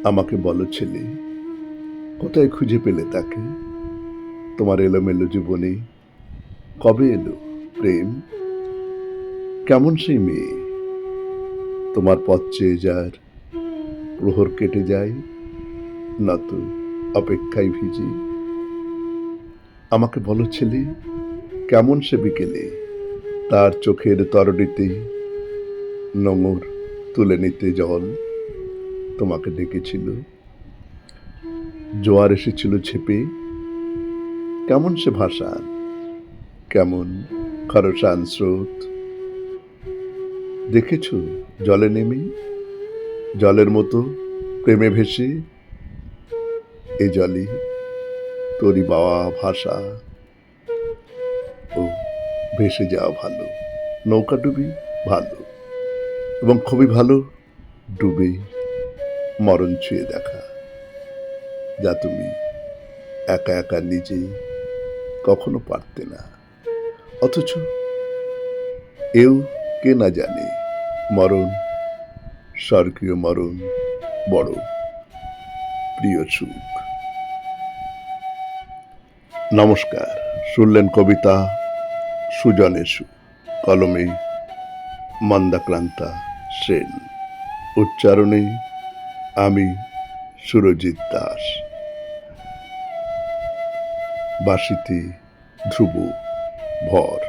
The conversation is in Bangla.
আমাকে বলো ছেলে, কোথায় খুঁজে পেলে তাকে? তোমার এলোমেলো জীবনে কবে এলো প্রেম? কেমন সেই মেয়ে? তোমার পথ চেয়ে যার প্রহর কেটে যায়, নত অপেক্ষায় ভিজে। আমাকে বলো ছেলে, কেমন সে বিকেলে তার চোখের তরণিতে নোঙর তুলে নিতে জল তোমাকে ডেকেছিল। জোয়ার এসেছিল ঝেপে, কেমন সে ভাসান, কেমন খরসান স্রোত। দেখেছ জলে নেমে, জলের মতো প্রেমে ভেসে, এ জলে তোরই বাওয়া ভাষা। ও ভেসে যাওয়া ভালো, নৌকা ডুবি ভালো, এবং খুবই ভালো ডুবে মরণ ছুঁয়ে দেখা, যা তুমি একা একা নিজে কখনো পারতে না। অথচ এও কে না জানে, মরণ, স্বর্গীয় মরণ বড় প্রিয় সুখ। নমস্কার, শুনলেন কবিতা সুজনের সু, কলমে মন্দাক্রান্তা সেন, উচ্চারণে আমি সুরজিৎ দাস, বাঁশিতে ধ্রুব ভর।